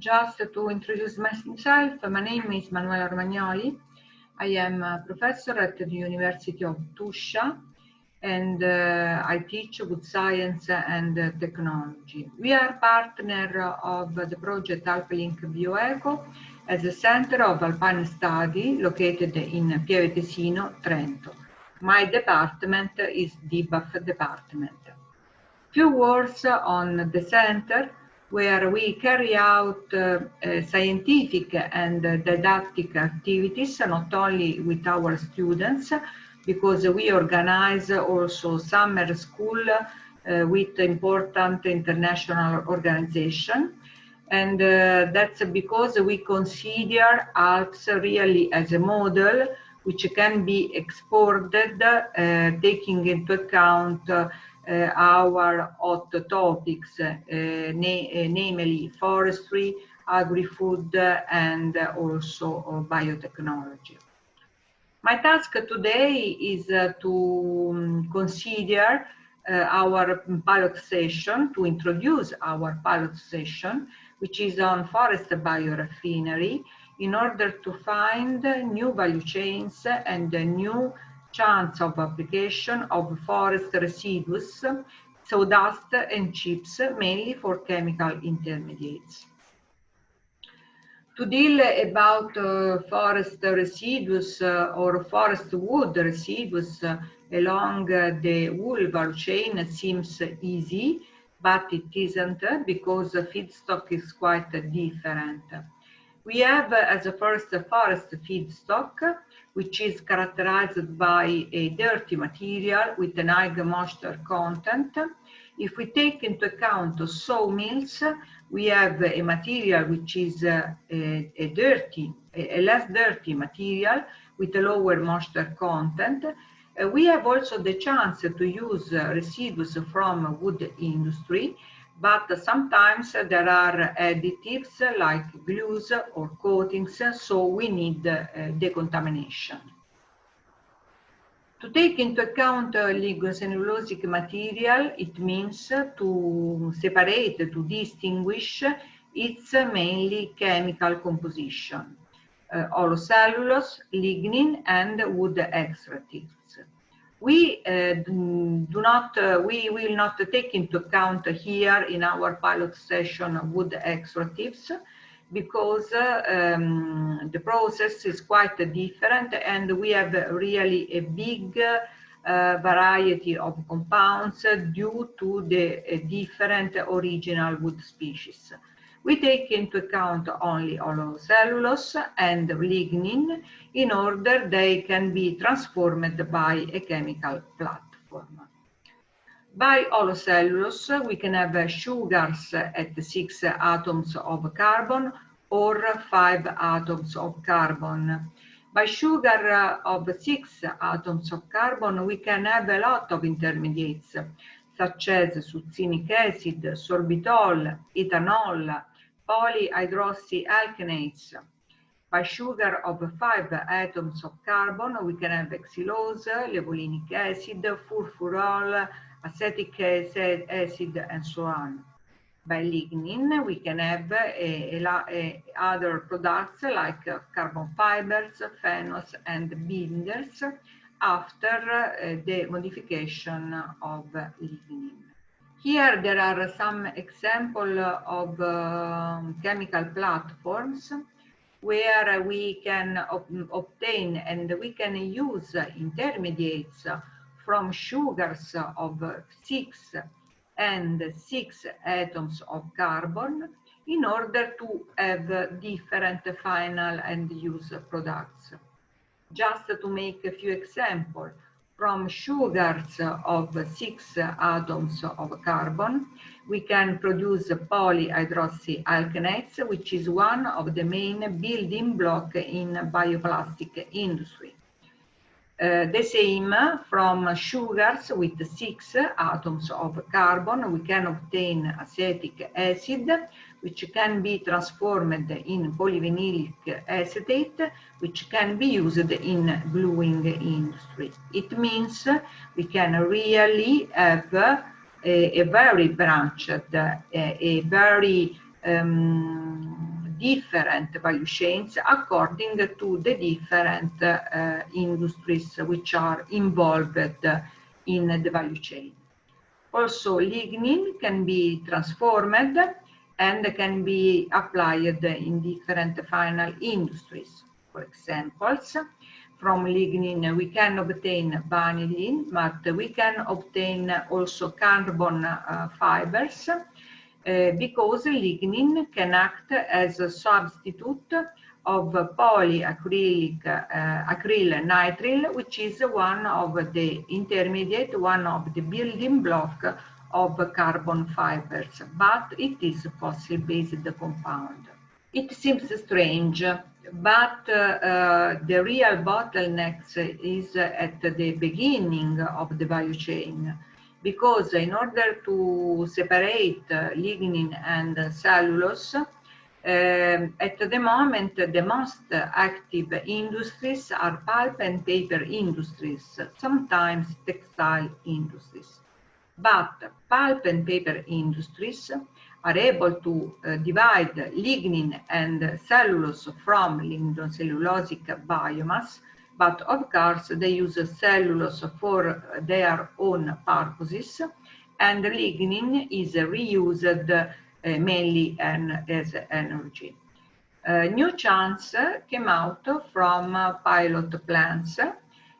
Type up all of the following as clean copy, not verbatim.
Just to introduce myself, my name is Manuela Romagnoli. I am a professor at the University of Tuscia, and I teach wood science and technology. We are partner of the project AlpLinkBioEco as a center of Alpine study located in Pieve, Tesino, Trento. My department is the BAF department. Few words on the center, where we carry out scientific and didactic activities, not only with our students, because we organize also summer school with important international organization. And that's because we consider Alps really as a model which can be exported, taking into account our hot topics, namely forestry, agri-food, and also biotechnology. My task today is to consider our pilot session, to introduce our pilot session, which is on forest biorefinery, in order to find new value chains and new chance of application of forest residues, sawdust and chips, mainly for chemical intermediates. To deal about forest residues or forest wood residues along the wool value chain seems easy, but it isn't, because the feedstock is quite different. We have as a first forest feedstock, which is characterized by a dirty material with an high moisture content. If we take into account sawmills, we have a material which is a less dirty material with a lower moisture content. We have also the chance to use residues from wood industry, but sometimes there are additives like glues or coatings, so we need decontamination. To take into account ligocellulosic material, it means to separate, to distinguish its mainly chemical composition, holocellulose, lignin, and wood extractives. We will not take into account here in our pilot session wood extractives, because the process is quite different, and we have really a big variety of compounds due to the different original wood species. We take into account only holocellulose and lignin in order they can be transformed by a chemical platform. By holocellulose, we can have sugars at 6 atoms of carbon or 5 atoms of carbon. By sugar of 6 atoms of carbon, we can have a lot of intermediates, such as succinic acid, sorbitol, ethanol, polyhydroxyalkanes. By sugar of 5 atoms of carbon, we can have xylose, levulinic acid, furfurol, acetic acid, and so on. By lignin, we can have other products like carbon fibers, phenols, and binders after the modification of lignin. Here there are some examples of chemical platforms where we can obtain and we can use intermediates from sugars of 6 and 6 atoms of carbon in order to have different final and use products. Just to make a few examples, from sugars of 6 atoms of carbon, we can produce polyhydroxyalkanes, which is one of the main building blocks in bioplastic industry. The same from sugars with 6 atoms of carbon, we can obtain acetic acid, which can be transformed in polyvinylic acetate, which can be used in gluing industry. It means we can really have a very branched, a very different value chains according to the different industries which are involved in the value chain. Also, lignin can be transformed and can be applied in different final industries. For examples, from lignin we can obtain vanillin, but we can obtain also carbon fibers because lignin can act as a substitute of polyacrylic acryl nitrile, which is one of the intermediate, one of the building block of carbon fibers, but it is a fossil-based compound. It seems strange, but the real bottlenecks is at the beginning of the value chain, because in order to separate lignin and cellulose, at the moment the most active industries are pulp and paper industries, sometimes textile industries. But pulp and paper industries are able to divide lignin and cellulose from lignocellulosic biomass, but of course they use cellulose for their own purposes, and lignin is reused mainly as energy. New chance came out from pilot plants,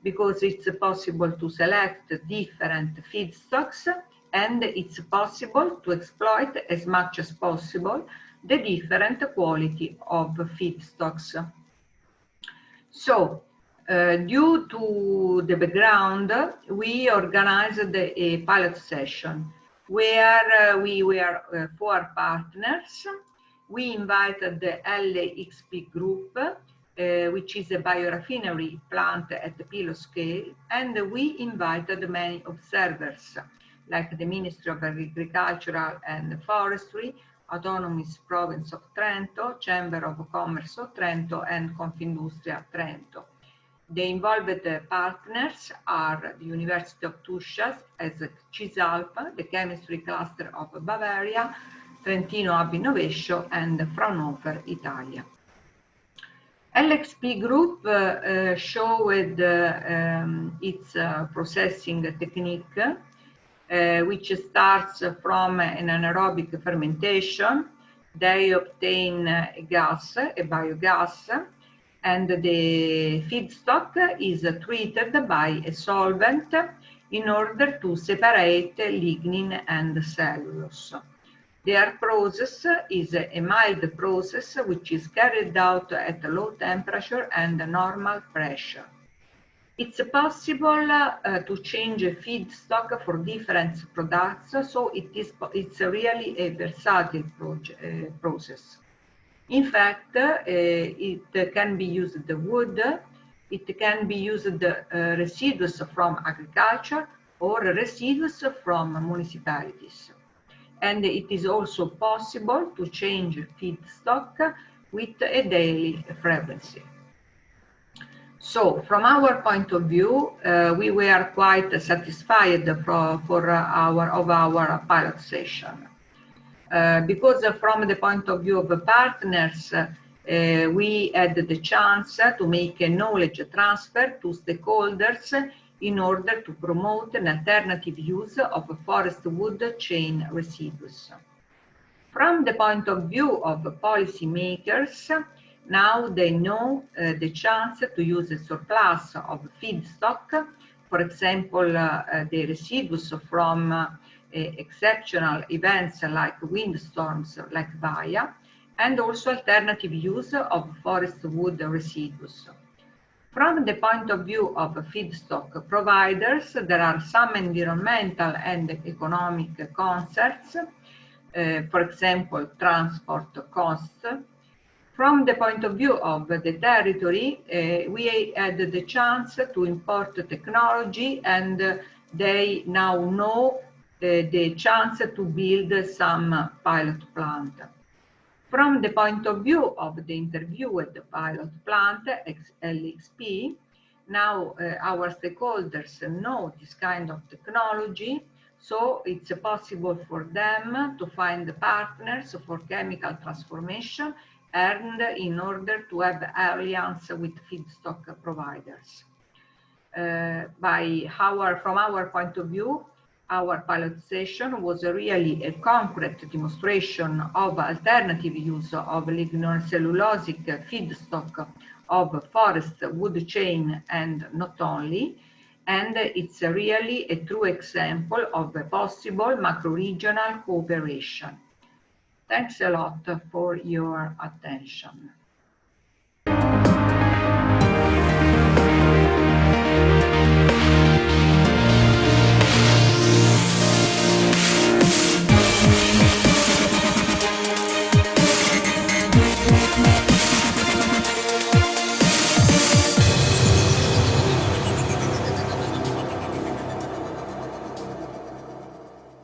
because it's possible to select different feedstocks, and it's possible to exploit as much as possible the different quality of feedstocks. So, due to the background, we organized a pilot session where we were 4 partners. We invited the LXP Group, which is a bioraffinery plant at the pilot scale, and we invited many observers, like the Ministry of Agriculture and Forestry, Autonomous Province of Trento, Chamber of Commerce of Trento, and Confindustria Trento. The involved partners are the University of Tuscia as CISALP, the Chemistry Cluster of Bavaria, Trentino Innovazione, and Fraunhofer, Italia. LXP Group showed its processing technique, which starts from an anaerobic fermentation. They obtain a gas, a biogas, and the feedstock is treated by a solvent in order to separate lignin and cellulose. Their process is a mild process which is carried out at a low temperature and normal pressure. It's possible to change a feedstock for different products, so it's really a versatile process. In fact, it can be used wood, it can be used residues from agriculture or residues from municipalities. And it is also possible to change feedstock with a daily frequency. So, from our point of view, we were quite satisfied for our pilot session. Because from the point of view of the partners, we had the chance to make a knowledge transfer to stakeholders in order to promote an alternative use of forest wood chain residues. From the point of view of policy makers, now they know the chance to use a surplus of feedstock, for example, the residues from exceptional events like windstorms, like Vaia, and also alternative use of forest wood residues. From the point of view of feedstock providers, there are some environmental and economic concerns, for example, transport costs. From the point of view of the territory, we had the chance to import technology, and they now know the chance to build some pilot plant. From the point of view of the interviewed pilot plant, LXP, now our stakeholders know this kind of technology, so it's possible for them to find partners for chemical transformation earned in order to have alliance with feedstock providers. From our point of view, our pilot session was really a concrete demonstration of alternative use of lignocellulosic feedstock of forest wood chain, and not only, and it's really a true example of a possible macro-regional cooperation. Thanks a lot for your attention.